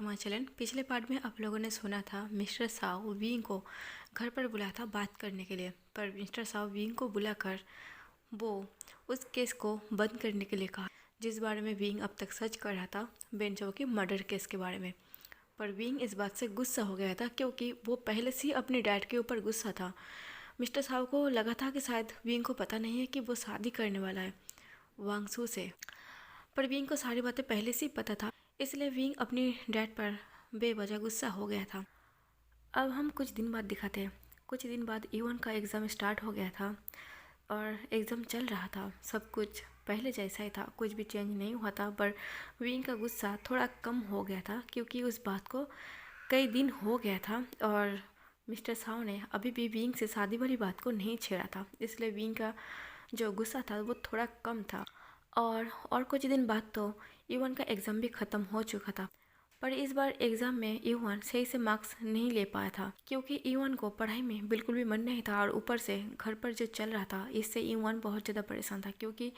To my channel. पिछले part में आप लोगों ने सुना था मिस्टर साव विंग को घर पर बुलाया था बात करने के लिए, पर मिस्टर साव विंग को बुलाकर वो उस केस को बंद करने के लिए कहा जिस बारे में विंग अब तक सर्च कर रहा था, बेंचो के मर्डर केस के बारे में। पर विंग इस बात से गुस्सा हो गया था क्योंकि वो पहले से ही अपने डैड के ऊपर गुस्सा था। मिस्टर साव को लगा था कि शायद विंग को पता नहीं है कि वो शादी करने वाला है वांगसू से, पर विंग को सारी बातें पहले से ही पता था, इसलिए विंग अपनी डैड पर बेवजह गुस्सा हो गया था। अब हम कुछ दिन बाद दिखाते हैं। कुछ दिन बाद ईवन का एग्ज़ाम स्टार्ट हो गया था और एग्ज़ाम चल रहा था। सब कुछ पहले जैसा ही था, कुछ भी चेंज नहीं हुआ था, पर विंग का गुस्सा थोड़ा कम हो गया था क्योंकि उस बात को कई दिन हो गया था और मिस्टर साव ने अभी भी विंग से शादी वाली बात को नहीं छेड़ा था, इसलिए विंग का जो गुस्सा था वो थोड़ा कम था। और कुछ दिन बाद तो ईवन का एग्ज़ाम भी ख़त्म हो चुका था, पर इस बार एग्ज़ाम में ईवन सही से मार्क्स नहीं ले पाया था क्योंकि ईवन को पढ़ाई में बिल्कुल भी मन नहीं था और ऊपर से घर पर जो चल रहा था इससे ईवन बहुत ज़्यादा परेशान था क्योंकि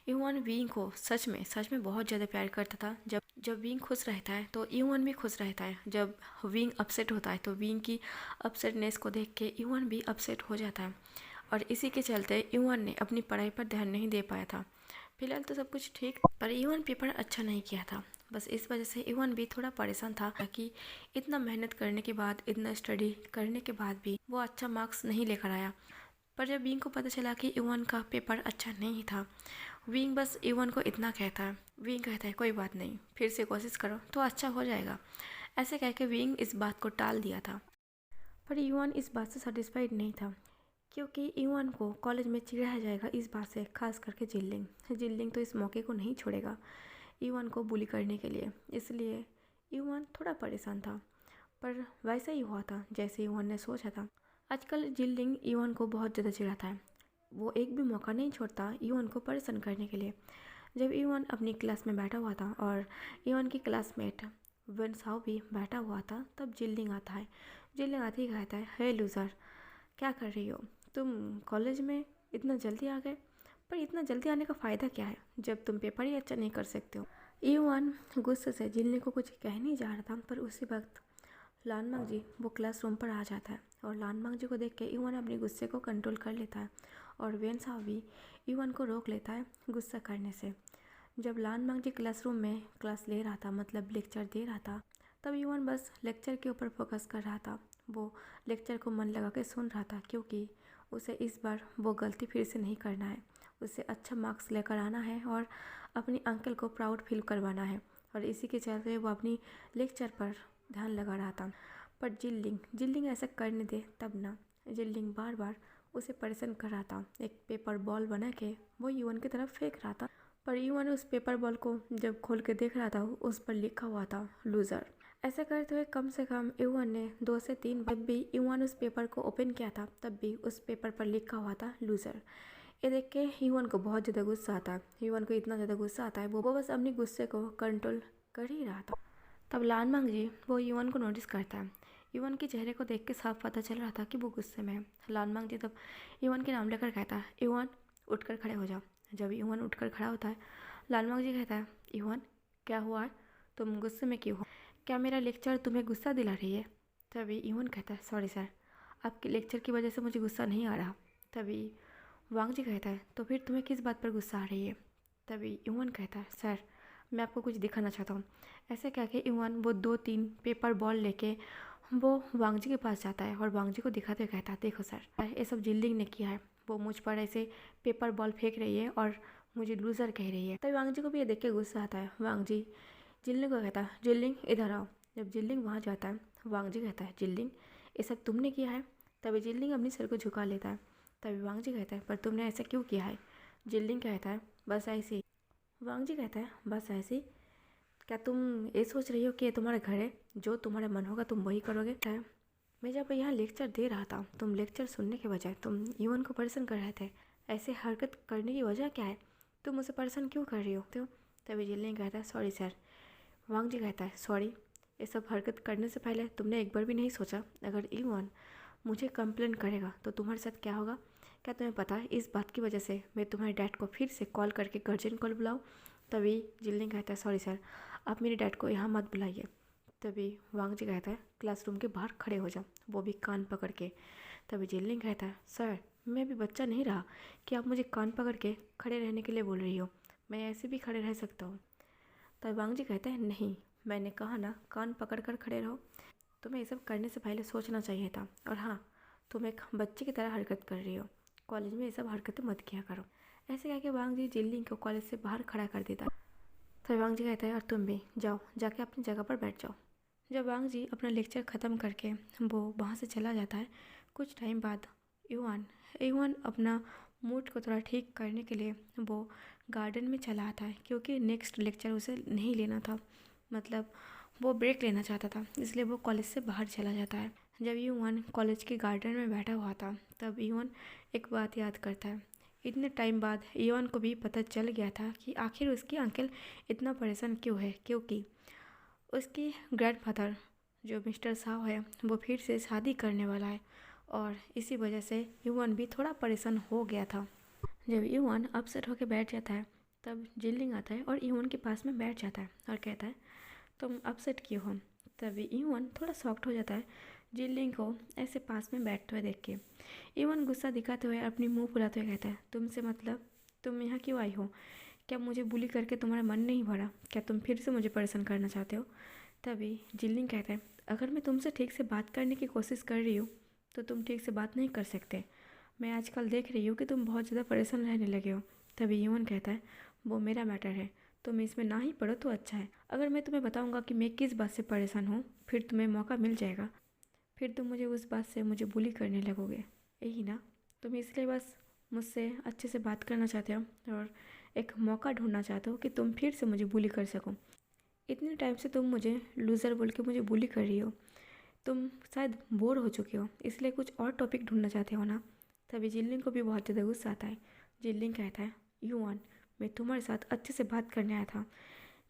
ईवन विंग को सच में बहुत ज़्यादा प्यार करता था। जब विंग खुश रहता है तो ईवन भी खुश रहता है, जब विंग अपसेट होता है तो विंग की अपसेटनेस को देख के ईवन भी अपसेट हो जाता है और इसी के चलते ईवन ने अपनी पढ़ाई पर ध्यान नहीं दे पाया था। फिलहाल तो सब कुछ ठीक, पर ईवन पेपर अच्छा नहीं किया था। बस इस वजह से ईवन भी थोड़ा परेशान था कि इतना मेहनत करने के बाद, इतना स्टडी करने के बाद भी वो अच्छा मार्क्स नहीं लेकर आया। पर जब विंग को पता चला कि ईवन का पेपर अच्छा नहीं था, विंग बस ईवन को इतना कहता है, विंग कहता है कोई बात नहीं, फिर से कोशिश करो तो अच्छा हो जाएगा। ऐसे कह के विंग इस बात को टाल दिया था, पर ईवन इस बात से सेटिस्फाइड नहीं था क्योंकि ईवन को कॉलेज में चिढ़ाया जाएगा इस बात से, खास करके जिल्लिंग तो इस मौके को नहीं छोड़ेगा ईवन को बुली करने के लिए, इसलिए ईवन थोड़ा परेशान था। पर वैसा ही हुआ था जैसे ईवन ने सोचा था। आजकल जिल्लिंग ईवन को बहुत ज़्यादा चिढ़ाता है, वो एक भी मौका नहीं छोड़ता ईवन को परेशान करने के लिए। जब ईवन अपनी क्लास में बैठा हुआ था और ईवन की क्लासमेट वन साव भी बैठा हुआ था, तब जिल्लिंग आता है। जिल्लिंग आते ही कहता है, हे लूज़र, क्या कर रही हो तुम, कॉलेज में इतना जल्दी आ गए। पर इतना जल्दी आने का फ़ायदा क्या है जब तुम पेपर ही अच्छा नहीं कर सकते हो। ईवन गुस्से से जिल्लिंग को कुछ कह नहीं जा रहा था, पर उसी वक्त लानमंग जी वो क्लासरूम पर आ जाता है और लानमंग जी को देख के ईवन अपने गुस्से को कंट्रोल कर लेता है और वेन साव भी ईवन को रोक लेता है गुस्सा करने से। जब लानमंग जी क्लासरूम में क्लास ले रहा था, मतलब लेक्चर दे रहा था, तब ईवन बस लेक्चर के ऊपर फोकस कर रहा था। वो लेक्चर को मन लगा के सुन रहा था क्योंकि उसे इस बार वो गलती फिर से नहीं करना है, उसे अच्छा मार्क्स लेकर आना है और अपनी अंकल को प्राउड फील करवाना है, और इसी के चलते वो अपनी लेक्चर पर ध्यान लगा रहा था। पर जिल्लिंग ऐसा करने दे तब ना। जिल्लिंग बार बार उसे परेशान कर रहा था। एक पेपर बॉल बना के वो यूवन की तरफ फेंक रहा था, पर यूवन उस पेपर बॉल को जब खोल के देख रहा था उस पर लिखा हुआ था लूज़र। ऐसा करते हुए कम से कम यूवन ने 2 से 3 बार भी यूवन उस पेपर को ओपन किया था, तब भी उस पेपर पर लिखा हुआ था लूज़र। ये देख के यूवन को बहुत ज़्यादा गुस्सा आता है। यूवन को इतना ज़्यादा गुस्सा आता है वो बस अपने गुस्से को कंट्रोल कर ही रहा था। तब लानमंग जी वो यूवन को नोटिस करता है। यूवन के चेहरे को देख के साफ पता चल रहा था कि वो गुस्से में है। लानमंग जी तब यूवन के नाम लेकर कहता है, यूवन उठकर खड़े हो जाओ। जब यूवन उठकर खड़ा होता है, लानमंग जी कहता है, यूवन क्या हुआ है, तुम गुस्से में क्यों हो, क्या मेरा लेक्चर तुम्हें गुस्सा दिला रही है। तभी यूवन कहता है, सॉरी सर, आपके लेक्चर की वजह से मुझे गुस्सा नहीं आ रहा। तभी वांग जी कहता है, तो फिर तुम्हें किस बात पर गुस्सा आ रही है। तभी यूवन कहता है, सर मैं आपको कुछ दिखाना चाहता हूँ। ऐसे कह के यूवन वो 2-3 पेपर बॉल लेके वो वांग जी के पास जाता है और वांग जी को दिखाते हुए कहता है, देखो सर ये सब जिल्लिंग ने किया है, वो मुझ पर ऐसे पेपर बॉल फेंक रही है और मुझे लूज़र कह रही है। तभी वांग जी को भी ये देख के गुस्सा आता है। वांग जी जिल्लिंग को कहता है, जिल्लिंग इधर आओ। जब जिल्लिंग वहाँ जाता है, वांग जी कहता है, जिल्लिंग ये सब तुमने किया है। तभी जिल्लिंग अपनी सर को झुका लेता है। तभी वांग जी कहता है, पर तुमने ऐसा क्यों किया है। जिल्लिंग कहता है, बस ऐसे ही। वांग जी कहता है, बस ऐसे ही, क्या तुम ये सोच रही हो कि ये तुम्हारा घर है, जो तुम्हारा मन होगा तुम वही करोगे। मैं जब यहाँ लेक्चर दे रहा था, तुम लेक्चर सुनने के बजाय तुम यूवन को परेशान कर रहे थे। ऐसे हरकत करने की वजह क्या है, तुम मुझे परेशान क्यों कर रही हो। तो तभी जिल्लिंग कहता है, सॉरी सर। वांग जी कहता है, सॉरी, ये सब हरकत करने से पहले तुमने एक बार भी नहीं सोचा अगर यूवन मुझे कंप्लेन करेगा तो तुम्हारे साथ क्या होगा। क्या तुम्हें पता है इस बात की वजह से मैं तुम्हारे डैड को फिर से कॉल करके गार्जियन कॉल बुलाऊँ। तभी जिल्लिंग कहता है, सॉरी सर, आप मेरे डैड को यहाँ मत बुलाइए। तभी वांग जी कहता है क्लासरूम के बाहर खड़े हो जाओ, वो भी कान पकड़ के। तभी जिनलिंग कहता है सर, मैं भी बच्चा नहीं रहा कि आप मुझे कान पकड़ के खड़े रहने के लिए बोल रही हो, मैं ऐसे भी खड़े रह सकता हूँ। तभी वांग जी कहता है नहीं, मैंने कहा ना कान पकड़ कर खड़े रहो, तुम्हें ये सब करने से पहले सोचना चाहिए था। और हाँ, तुम एक बच्चे की तरह हरकत कर रही हो, कॉलेज में ये सब हरकतें मत किया करो। ऐसे कह के वांग जी जिनलिंग को कॉलेज से बाहर खड़ा कर देता है। तभी वांग जी कहता है और तुम भी जाओ, जाके अपनी जगह पर बैठ जाओ। जब वांग जी अपना लेक्चर ख़त्म करके वो वहाँ से चला जाता है, कुछ टाइम बाद युवान युवान अपना मूड को थोड़ा ठीक करने के लिए वो गार्डन में चला आता है, क्योंकि नेक्स्ट लेक्चर उसे नहीं लेना था, मतलब वो ब्रेक लेना चाहता था, इसलिए वो कॉलेज से बाहर चला जाता है। जब युवान कॉलेज के गार्डन में बैठा हुआ था तब युवान एक बात याद करता है। इतने टाइम बाद युवान को भी पता चल गया था कि आखिर उसकी अंकल इतना परेशान क्यों है, क्योंकि उसकी ग्रैंडफादर जो मिस्टर साव है वो फिर से शादी करने वाला है, और इसी वजह से युवान भी थोड़ा परेशान हो गया था। जब युवान अपसेट होकर बैठ जाता है तब जिनलिंग आता है और युवान के पास में बैठ जाता है और कहता है तुम अपसेट क्यों हो। तभी युवान थोड़ा शॉक्ड हो जाता है जिनलिंग को ऐसे पास में बैठते हुए देख के। युवान गुस्सा दिखाते हुए अपनी मुंह फुलाते हुए कहता है तुमसे मतलब, तुम यहाँ क्यों आई हो? क्या मुझे बुली करके तुम्हारा मन नहीं भरा? क्या तुम फिर से मुझे परेशान करना चाहते हो? तभी जिनलिंग कहता है अगर मैं तुमसे ठीक से बात करने की कोशिश कर रही हूँ तो तुम ठीक से बात नहीं कर सकते। मैं आजकल देख रही हूँ कि तुम बहुत ज़्यादा परेशान रहने लगे हो। तभी युवन कहता है वो मेरा मैटर है, तुम इसमें ना ही पढ़ो तो अच्छा है। अगर मैं तुम्हें बताऊँगा कि मैं किस बात से परेशान हूँ फिर तुम्हें मौका मिल जाएगा, फिर तुम मुझे उस बात से मुझे बुली करने लगोगे, यही ना? तुम इसलिए बस मुझसे अच्छे से बात करना चाहते हो और एक मौका ढूंढना चाहते हो कि तुम फिर से मुझे बुली कर सको। इतने टाइम से तुम मुझे लूज़र बोल के मुझे बुली कर रही हो, तुम शायद बोर हो चुके हो, इसलिए कुछ और टॉपिक ढूंढना चाहते हो ना? तभी जिनलिंग को भी बहुत ज़्यादा गुस्सा आता है। जिनलिंग कहता है युवान, मैं तुम्हारे साथ अच्छे से बात करने आया था,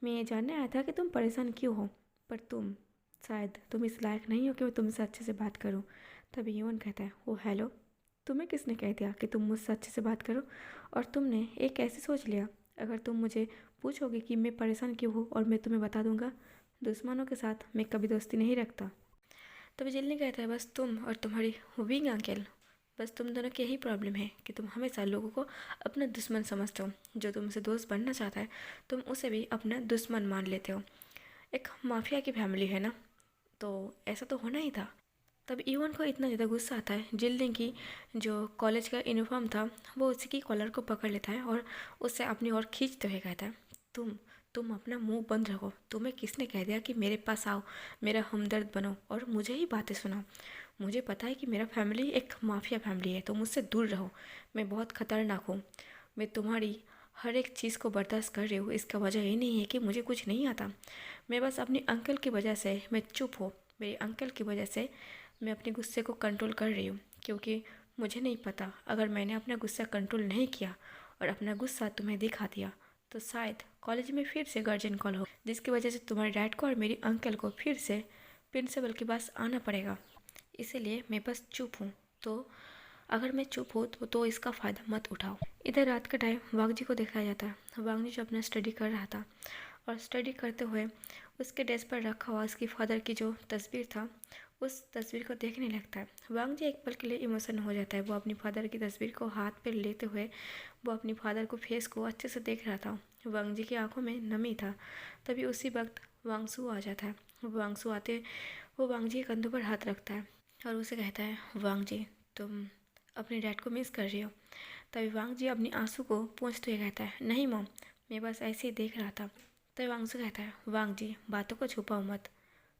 मैं ये जानने आया था कि तुम परेशान क्यों हो, पर तुम इस लायक नहीं हो कि मैं तुमसे अच्छे से बात करूं। तभी युवान कहता है ओ हेलो, तुम्हें किसने कह दिया कि तुम मुझसे अच्छे से बात करो? और तुमने एक कैसे सोच लिया? अगर तुम मुझे पूछोगे कि मैं परेशान क्यों हूँ और मैं तुम्हें बता दूंगा, दुश्मनों के साथ मैं कभी दोस्ती नहीं रखता। तभी जिलने कहता है बस तुम और तुम्हारी विंग अंकल, बस तुम दोनों की यही प्रॉब्लम है कि तुम हमेशा लोगों को अपना दुश्मन समझते हो। जो तुमसे दोस्त बनना चाहता है तुम उसे भी अपना दुश्मन मान लेते हो। एक माफिया की फैमिली है ना, तो ऐसा तो होना ही था। तब ईवन को इतना ज़्यादा गुस्सा आता है, जिल्डिंग की जो कॉलेज का यूनिफॉर्म था वो उसी की कॉलर को पकड़ लेता है और उससे अपनी ओर खींचते हुए कहता है तुम अपना मुंह बंद रखो, तुम्हें किसने कह दिया कि मेरे पास आओ, मेरा हमदर्द बनो और मुझे ही बातें सुनाओ? मुझे पता है कि मेरा फैमिली एक माफिया फैमिली है, तो मुझसे दूर रहो, मैं बहुत ख़तरनाक हूँ। मैं तुम्हारी हर एक चीज़ को बर्दाश्त कर रही हूँ, इसका वजह ये नहीं है कि मुझे कुछ नहीं आता। मैं बस अपने अंकल की वजह से मैं चुप हूँ, मेरे अंकल की वजह से मैं अपने गुस्से को कंट्रोल कर रही हूँ, क्योंकि मुझे नहीं पता अगर मैंने अपना गुस्सा कंट्रोल नहीं किया और अपना गुस्सा तुम्हें दिखा दिया तो शायद कॉलेज में फिर से गार्जियन कॉल हो, जिसकी वजह से तुम्हारे डैड को और मेरी अंकल को फिर से प्रिंसिपल के पास आना पड़ेगा। इसीलिए मैं बस चुप हूँ, तो अगर मैं चुप हूँ तो इसका फ़ायदा मत उठाओ। इधर रात का टाइम वांग जी को दिखाया जाता है। वांग जी जो अपना स्टडी कर रहा था और स्टडी करते हुए उसके डेस्क पर रखा हुआ उसकी फादर की जो तस्वीर था उस तस्वीर को देखने लगता है। वांग जी एक पल के लिए इमोशन हो जाता है। वो अपनी फादर की तस्वीर को हाथ पर लेते हुए वो अपनी फादर को फेस को अच्छे से देख रहा था। वांग जी की आंखों में नमी था। तभी उसी वक्त वांगसू आ जाता है। वांगसू आते वो वांग जी के कंधों पर हाथ रखता है और उसे कहता है वांग जी, तुम अपने डैड को मिस कर रही हो? तभी वांग जी अपनी आंसू को पोंछते हुए कहता है नहीं मॉम, मैं बस ऐसे ही देख रहा था। तभी वांगसू कहता है वांग जी, बातों को छुपाओ मत,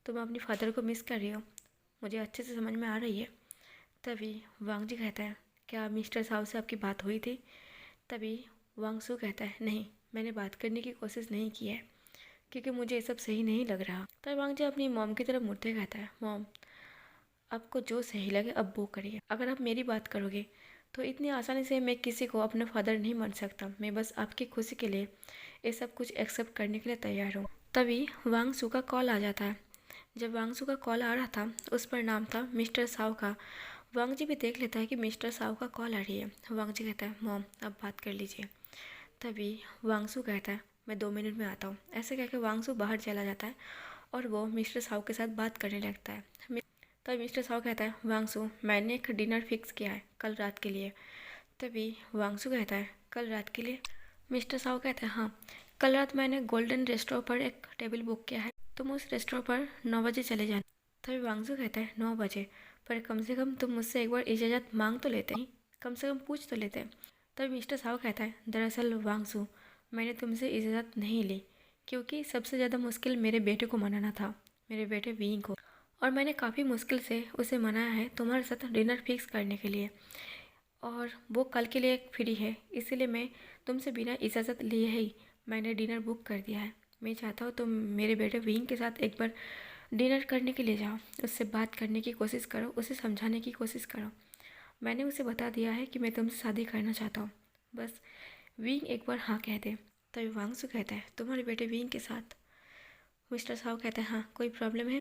तुम अपनी फादर को मिस कर रही हो, मुझे अच्छे से समझ में आ रही है। तभी वांग जी कहता है क्या मिस्टर साहब से आपकी बात हुई थी? तभी वांगसू कहता है नहीं, मैंने बात करने की कोशिश नहीं की है क्योंकि मुझे ये सब सही नहीं लग रहा। तभी वांग जी अपनी मॉम की तरफ मुड़ते कहता है मॉम, आपको जो सही लगे अब वो करिए। अगर आप मेरी बात करोगे तो इतनी आसानी से मैं किसी को अपना फादर नहीं मान सकता। मैं बस आपकी खुशी के लिए ये सब कुछ एक्सेप्ट करने के लिए तैयार हूँ। तभी वांगसू का कॉल आ जाता है। जब वांगसू का कॉल आ रहा था उस पर नाम था मिस्टर साव का। वांग जी भी देख लेता है कि मिस्टर साव का कॉल आ रही है। वांग जी कहता है मॉम अब बात कर लीजिए। तभी वांगसू कहता है मैं 2 मिनट में आता हूँ। ऐसे कह के वांगसू बाहर चला जाता है और वो मिस्टर साव के साथ बात करने लगता है। तभी मिस्टर साव कहता है, वांगसू मैंने एक डिनर फिक्स किया है कल रात के लिए। तभी वांगसू कहता है, कल रात के लिए? मिस्टर साव कहता है, हाँ, कल रात मैंने गोल्डन रेस्टोरेंट पर एक टेबल बुक किया है, तुम उस रेस्टोरेंट पर 9 बजे चले जाना। तभी वांगसू कहता है, 9 बजे? पर कम से कम तुम मुझसे एक बार इजाज़त मांग तो लेते, नहीं कम से कम पूछ तो लेते। तभी मिस्टर साव कहता है, दरअसल वांगसू मैंने तुमसे इजाज़त नहीं ली क्योंकि सबसे ज़्यादा मुश्किल मेरे बेटे को मनाना था, मेरे बेटे वींग को, और मैंने काफ़ी मुश्किल से उसे मनाया है तुम्हारे साथ डिनर फिक्स करने के लिए, और वो कल के लिए फ्री है, इसीलिए मैं तुमसे बिना इजाज़त लिए ही मैंने डिनर बुक कर दिया है। मैं चाहता हूँ तुम मेरे बेटे विंग के साथ एक बार डिनर करने के लिए जाओ, उससे बात करने की कोशिश करो, उसे समझाने की कोशिश करो। मैंने उसे बता दिया है कि मैं तुमसे शादी करना चाहता हूँ, बस विंग एक बार हाँ कह दे। तभी वांगसू कहता है, तुम्हारे बेटे विंग के साथ? मिस्टर साव कहता है, हाँ, कोई प्रॉब्लम है?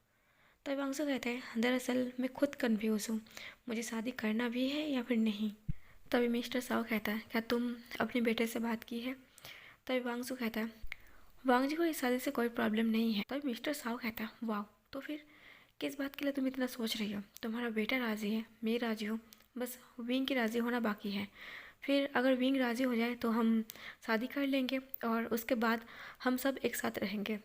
तभी वांगसू कहता है, दरअसल मैं खुद कन्फ्यूज़ हूँ, मुझे शादी करना भी है या फिर नहीं। तभी मिस्टर साव कहता है, क्या तुम अपने बेटे से बात की है? तभी वांगसू कहता है, वांग जी को इस शादी से कोई प्रॉब्लम नहीं है। तभी मिस्टर साव कहता है, वाह, तो फिर किस बात के लिए तुम इतना सोच रही हो? तुम्हारा बेटा राज़ी है, मैं राज़ी हूँ, बस विंग की राज़ी होना बाकी है। फिर अगर विंग राज़ी हो जाए तो हम शादी कर लेंगे और उसके बाद हम सब एक साथ रहेंगे,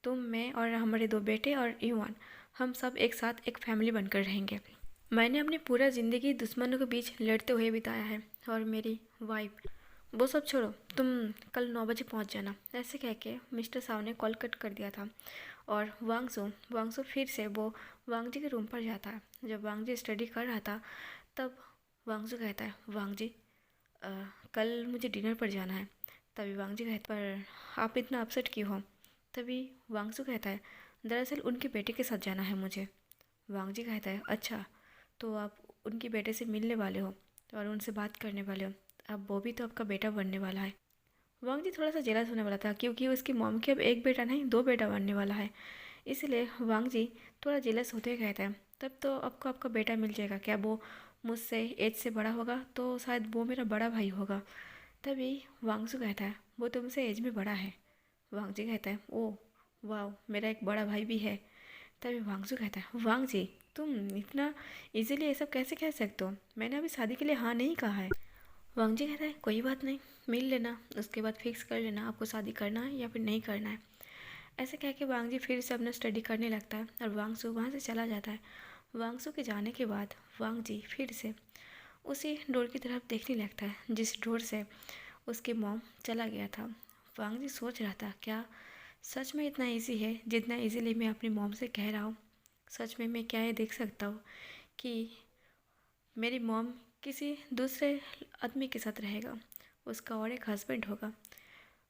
तुम, मैं और हमारे 2 बेटे और ईवान, हम सब एक साथ एक फैमिली बनकर रहेंगे। मैंने अपनी पूरा ज़िंदगी दुश्मनों के बीच लड़ते हुए बिताया है, और मेरी वाइफ, वो सब छोड़ो, तुम कल 9 बजे पहुंच जाना। ऐसे कह के मिस्टर साव ने कॉल कट कर दिया था, और वांगसू फिर से वो वांग जी के रूम पर जाता है। जब वांग जी स्टडी कर रहा था तब वांगसू कहता है, वांग जी अ, कल मुझे डिनर पर जाना है। तभी वांग जी कहता है, पर आप इतना अपसेट क्यों हो? तभी वांगसू कहता है, दरअसल उनके बेटे के साथ जाना है मुझे। वांग जी कहता है, अच्छा, तो आप उनके बेटे से मिलने वाले हो और उनसे बात करने वाले हो, अब वो भी तो आपका बेटा बनने वाला है। वांग जी थोड़ा सा जेलस होने वाला था क्योंकि उसकी मॉम के अब एक बेटा नहीं 2 बेटा बनने वाला है, इसलिए वांग जी थोड़ा जेलस होते हुए कहता है, तब तो आपको आपका बेटा मिल जाएगा, क्या वो मुझसे एज से बड़ा होगा? तो शायद वो मेरा बड़ा भाई होगा। तभी वांगसू कहता है, वो तुमसे एज में बड़ा है। वांग जी कहता है, ओ वाह, मेरा एक बड़ा भाई भी है। तभी वांगसू कहता है, वांग जी तुम इतना इजीली ये सब कैसे कह सकते हो? मैंने अभी शादी के लिए हाँ नहीं कहा है। वांग जी कहता है, कोई बात नहीं, मिल लेना, उसके बाद फिक्स कर लेना आपको शादी करना है या फिर नहीं करना है। ऐसे कह के वांग जी फिर से अपना स्टडी करने लगता है और वांगसू वहाँ से चला जाता है। वांगसू के जाने के बाद वांग जी फिर से उसी डोर की तरफ देखने लगता है जिस डोर से उसके मॉम चला गया था। वांग जी सोच रहा था, क्या सच में इतना इजी है जितना इजीली मैं अपनी मॉम से कह रहा हूँ? सच में मैं क्या ये देख सकता हूँ कि मेरी मॉम किसी दूसरे आदमी के साथ रहेगा, उसका और एक हस्बैंड होगा,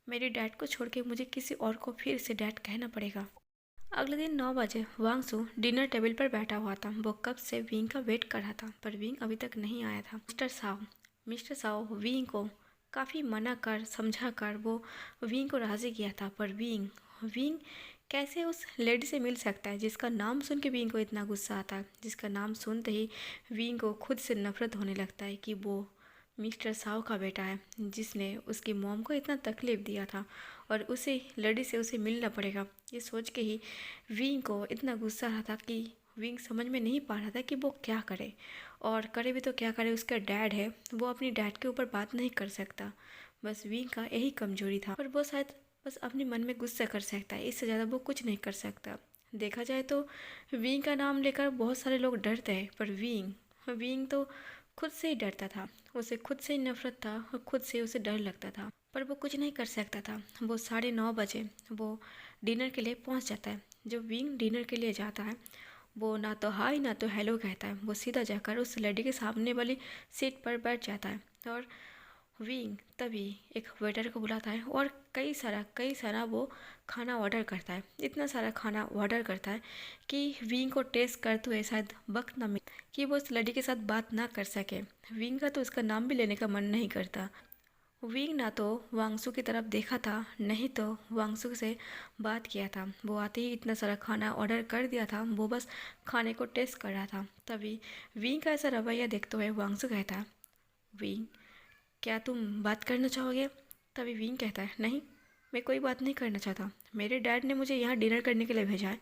मेरे डैड को छोड़ के मुझे किसी और को फिर से डैड कहना पड़ेगा। अगले दिन 9 बजे वांगसू डिनर टेबल पर बैठा हुआ था। वो कब से विंग का वेट कर रहा था पर विंग अभी तक नहीं आया था। मिस्टर साव विंग को काफ़ी मना कर समझा कर वो विंग को राज़ी किया था, पर विंग विंग कैसे उस लेडी से मिल सकता है जिसका नाम सुन के विंग को इतना गुस्सा आता है, जिसका नाम सुनते ही विंग को खुद से नफरत होने लगता है कि वो मिस्टर साव का बेटा है जिसने उसकी मॉम को इतना तकलीफ़ दिया था और उसे लेडी से उसे मिलना पड़ेगा। ये सोच के ही विंग को इतना गुस्सा रहा था कि विंग समझ में नहीं पा रहा था कि वो क्या करे, और करे भी तो क्या करे, उसका डैड है, वो अपनी डैड के ऊपर बात नहीं कर सकता। बस विंग का यही कमजोरी था, पर वो शायद बस अपने मन में गुस्सा कर सकता है, इससे ज़्यादा वो कुछ नहीं कर सकता। देखा जाए तो विंग का नाम लेकर बहुत सारे लोग डरते हैं, पर विंग विंग तो खुद से ही डरता था, उसे खुद से ही नफरत था और खुद से उसे डर लगता था, पर वो कुछ नहीं कर सकता था। वो 9:30 बजे वो डिनर के लिए पहुंच जाता है। जब विंग डिनर के लिए जाता है वो ना तो हाय ना तो हेलो कहता है, वो सीधा जाकर उस लेडी के सामने वाली सीट पर बैठ जाता है और विंग तभी एक वेटर को बुलाता है और कई सारा वो खाना ऑर्डर करता है। इतना सारा खाना ऑर्डर करता है कि विंग को टेस्ट करते हुए शायद वक्त ना मिले कि वो उस लड़की के साथ बात ना कर सके। विंग का तो उसका नाम भी लेने का मन नहीं करता। विंग ना तो वांगसू की तरफ देखा था, नहीं तो वांगसू से बात किया था। वो आते ही इतना सारा खाना ऑर्डर कर दिया था, वो बस खाने को टेस्ट कर रहा था। तभी विंग का ऐसा रवैया देखते हुए वांगसू कहता है, विंग क्या तुम बात करना चाहोगे? तभी विंग कहता है, नहीं, मैं कोई बात नहीं करना चाहता। मेरे डैड ने मुझे यहाँ डिनर करने के लिए भेजा है,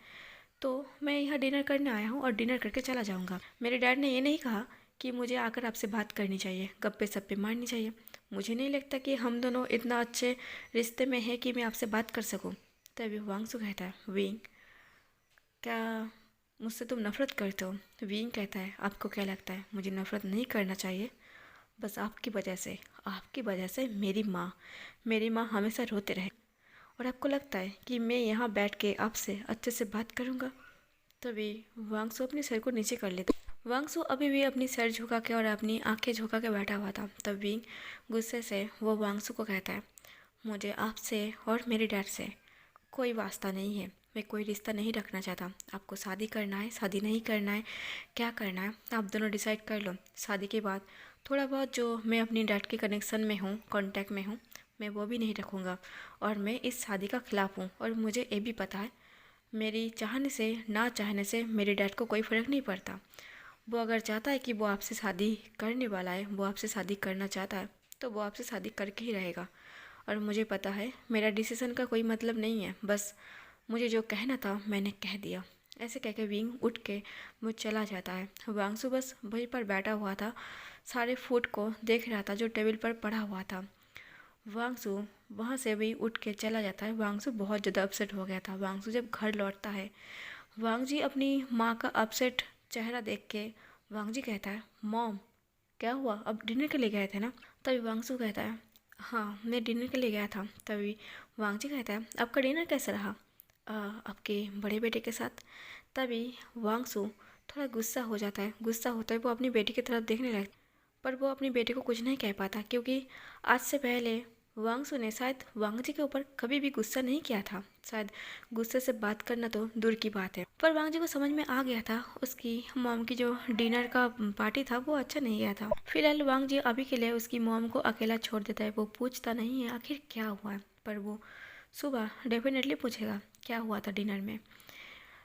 तो मैं यहाँ डिनर करने आया हूँ और डिनर करके चला जाऊँगा। मेरे डैड ने ये नहीं कहा कि मुझे आकर आपसे बात करनी चाहिए, गप्पे सप्पे मारनी चाहिए। मुझे नहीं लगता कि हम दोनों इतना अच्छे रिश्ते में हैं कि मैं आपसे बात कर सकूँ। तभी वांगसू कहता है, विंग, क्या मुझसे तुम नफ़रत करते हो? विंग कहता है, आपको क्या लगता है मुझे नफ़रत नहीं करना चाहिए? बस आपकी वजह से मेरी माँ हमेशा रोते रहे। और आपको लगता है कि मैं यहाँ बैठ के आपसे अच्छे से बात करूँगा? तभी वांगसू अपने सिर को नीचे कर लेता। वांगसू अभी भी अपनी सर झुका के और अपनी आंखें झुका के बैठा हुआ था। तब विंग गुस्से से वो वांगसू को कहता है, मुझे आपसे और मेरे डैड से कोई वास्ता नहीं है। मैं कोई रिश्ता नहीं रखना चाहता। आपको शादी करना है, शादी नहीं करना है, क्या करना है आप दोनों डिसाइड कर लो। शादी के बाद थोड़ा बहुत जो मैं अपनी डैड के कनेक्शन में हूँ, कांटेक्ट में हूँ, मैं वो भी नहीं रखूँगा। और मैं इस शादी का ख़िलाफ़ हूँ। और मुझे ये भी पता है, मेरी चाहने से ना चाहने से मेरे डैड को कोई फ़र्क नहीं पड़ता। वो अगर चाहता है कि वो आपसे शादी करने वाला है, वो आपसे शादी करना चाहता है, तो वो आपसे शादी करके ही रहेगा। और मुझे पता है मेरा डिसीज़न का कोई मतलब नहीं है, बस मुझे जो कहना था मैंने कह दिया। ऐसे कह के विंग उठ के वो चला जाता है। वांगसू बस वहीं पर बैठा हुआ था, सारे फूड को देख रहा था जो टेबल पर पड़ा हुआ था। वांगसू वहाँ से भी उठ के चला जाता है। वांगसू बहुत ज़्यादा अपसेट हो गया था। वांगसू जब घर लौटता है, वांग जी अपनी माँ का अपसेट चेहरा देख के वांग जी कहता है, मॉम क्या हुआ, अब डिनर के लिए गए थे ना? तभी वांगसू कहता है, हाँ मैं डिनर के लिए गया था। तभी वांग जी कहता है, आपका डिनर कैसा रहा आपके बड़े बेटे के साथ? तभी वांगसू थोड़ा गुस्सा हो जाता है। गुस्सा होता है वो अपनी बेटी की तरफ देखने लगता है, पर वो अपनी बेटी को कुछ नहीं कह पाता, क्योंकि आज से पहले वांगसू ने शायद वांग जी के ऊपर कभी भी गुस्सा नहीं किया था। शायद गुस्से से बात करना तो दूर की बात है। पर वांग जी को समझ में आ गया था उसकी मॉम की जो डिनर का पार्टी था वो अच्छा नहीं गया था। फिलहाल वांग जी अभी के लिए उसकी मॉम को अकेला छोड़ देता है। वो पूछता नहीं है आखिर क्या हुआ है, पर वो सुबह डेफिनेटली पूछेगा क्या हुआ था डिनर में।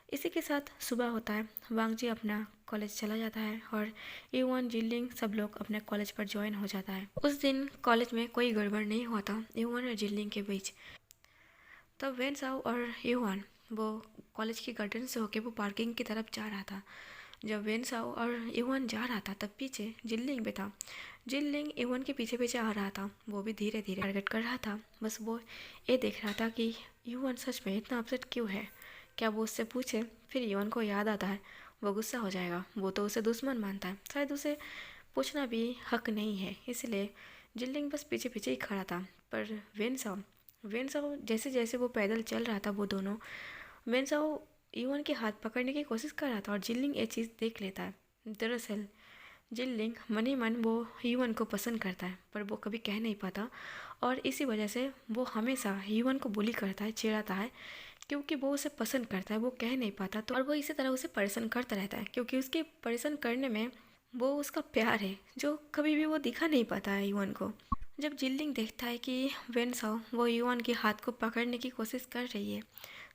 इसी के साथ सुबह होता है। वांग जी अपना कॉलेज चला जाता है और यूवन, जिनलिंग सब लोग अपने कॉलेज पर ज्वाइन हो जाता है। उस दिन कॉलेज में कोई गड़बड़ नहीं हुआ था यूवन और जिनलिंग के बीच। तब वेन साओ और यूवन वो कॉलेज के गार्डन से होके वो पार्किंग की तरफ जा रहा था। जब वेन साओ और यूवन जा रहा था तब पीछे जिनलिंग भी था। जिनलिंग यूवन के पीछे पीछे आ रहा था। वो भी धीरे धीरे टारगेट कर रहा था। बस वो ये देख रहा था कि यूवन सच में इतना अपसेट क्यों है। क्या वो उससे पूछे? फिर यूवन को याद आता है वो गुस्सा हो जाएगा। वो तो उसे दुश्मन मानता है, शायद उसे पूछना भी हक नहीं है। इसलिए जिनलिंग बस पीछे पीछे ही खड़ा था। पर वेन साओ जैसे जैसे वो पैदल चल रहा था, वो दोनों, वेन साओ यूवन के हाथ पकड़ने की कोशिश कर रहा था और जिनलिंग ये चीज़ देख लेता है। दरअसल जिनलिंग मन ही मन वो ह्यूमन को पसंद करता है, पर वो कभी कह नहीं पाता। और इसी वजह से वो हमेशा ह्यूमन को बुली करता है, चिढ़ाता है, क्योंकि वो उसे पसंद करता है। वो कह नहीं पाता तो, और वो इसी तरह उसे परेशान करता रहता है, क्योंकि उसके परेशान करने में वो उसका प्यार है जो कभी भी वो दिखा नहीं पाता है ह्यूमन को। जब जिनलिंग देखता है कि वेनसाओ वो ह्यूमन के हाथ को पकड़ने की कोशिश कर रही है,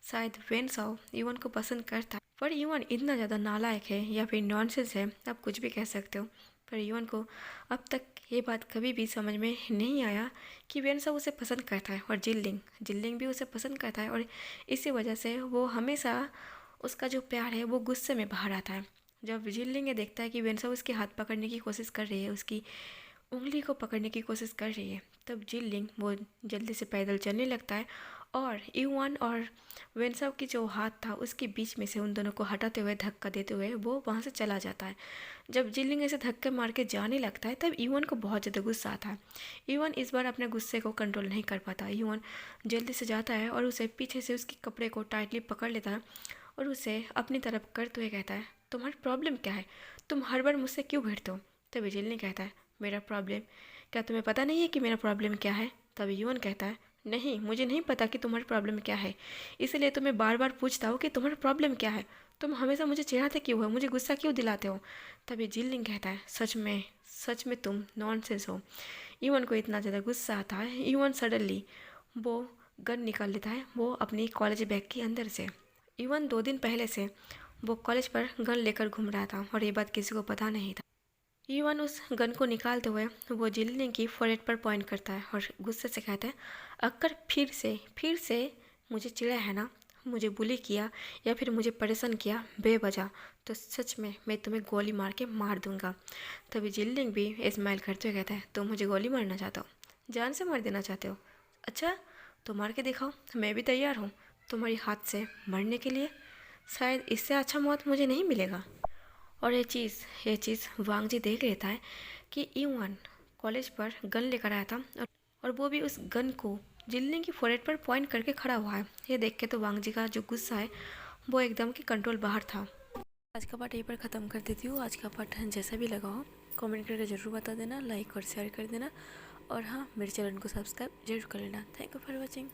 शायद वेनसाओ ह्यूमन को पसंद करता है, पर ह्यूमन इतना ज़्यादा नालायक है या फिर नॉनसेंस है, आप कुछ भी कह सकते हो। पर ह्यूमन को अब तक ये बात कभी भी समझ में नहीं आया कि वेनसाओ उसे पसंद करता है और जिनलिंग भी उसे पसंद करता है। और इसी वजह से वो हमेशा उसका जो प्यार है वो गुस्से में बाहर आता है। जब जिनलिंग ये देखता है कि वेनसाओ उसके हाथ पकड़ने की कोशिश कर रही है, उसकी उंगली को पकड़ने की कोशिश कर रही है, तब जिनलिंग वो जल्दी से पैदल चलने लगता है और यूवन और वेनसाओ की जो हाथ था उसके बीच में से उन दोनों को हटाते हुए, धक्का देते हुए वो वहाँ से चला जाता है। जब जिनलिंग ऐसे धक्के मार के जाने लगता है तब यूवन को बहुत ज़्यादा गुस्सा आता है। यूवन इस बार अपने गुस्से को कंट्रोल नहीं कर पाता। यूवन जल्दी से जाता है और उसे पीछे से उसके कपड़े को टाइटली पकड़ लेता है और उसे अपनी तरफ करते हुए कहता है, तुम्हारी प्रॉब्लम क्या है, तुम हर बार मुझसे क्यों भिड़ते हो? तभी जिनलिंग कहता है, मेरा प्रॉब्लम? क्या तुम्हें पता नहीं है कि मेरा प्रॉब्लम क्या है? तभी यूवन कहता है, नहीं मुझे नहीं पता कि तुम्हारी प्रॉब्लम क्या है, इसलिए तुम्हें बार बार पूछता हूँ कि तुम्हारा प्रॉब्लम क्या है, तुम हमेशा मुझे चिढ़ाते क्यों हो, मुझे गुस्सा क्यों दिलाते हो? तभी जिनलिंग कहता है, सच में तुम नॉनसेंस हो। यूवन को इतना ज़्यादा गुस्सा आता है, यूवन सडनली वो गन निकाल लेता है वो अपनी कॉलेज बैग के अंदर से। यूवन 2 दिन पहले से वो कॉलेज पर गन लेकर घूम रहा था और ये बात किसी को पता नहीं था। ईवान उस गन को निकालते हुए वो जिलिंग की फोrehead पर पॉइंट करता है और गुस्से से कहता है, अगर फिर से मुझे चिढ़ा है ना, मुझे बुली किया या फिर मुझे परेशान किया बेवजह, तो सच में मैं तुम्हें गोली मार के मार दूंगा। तभी जिलिंग भी स्माइल करते हुए कहता है, तुम मुझे गोली मारना चाहते हो, जान से मार देना चाहते हो? अच्छा, तो मार के दिखाओ, मैं भी तैयार हूँ तुम्हारी हाथ से मरने के लिए। शायद इससे अच्छा मौत मुझे नहीं मिलेगा। और ये चीज़ वांग जी देख लेता है कि ईवान कॉलेज पर गन लेकर आया था और वो भी उस गन को जिलिंग की फोrehead पर पॉइंट करके खड़ा हुआ है। ये देख के तो वांग जी का जो गुस्सा है वो एकदम की कंट्रोल बाहर था। आज का पार्ट यहीं पर ख़त्म कर देती हूँ। आज का पार्ट जैसा भी लगा हो कमेंट करके ज़रूर बता देना, लाइक और शेयर कर देना, और हाँ, मेरे चैनल को सब्सक्राइब जरूर कर लेना। Thank you for watching.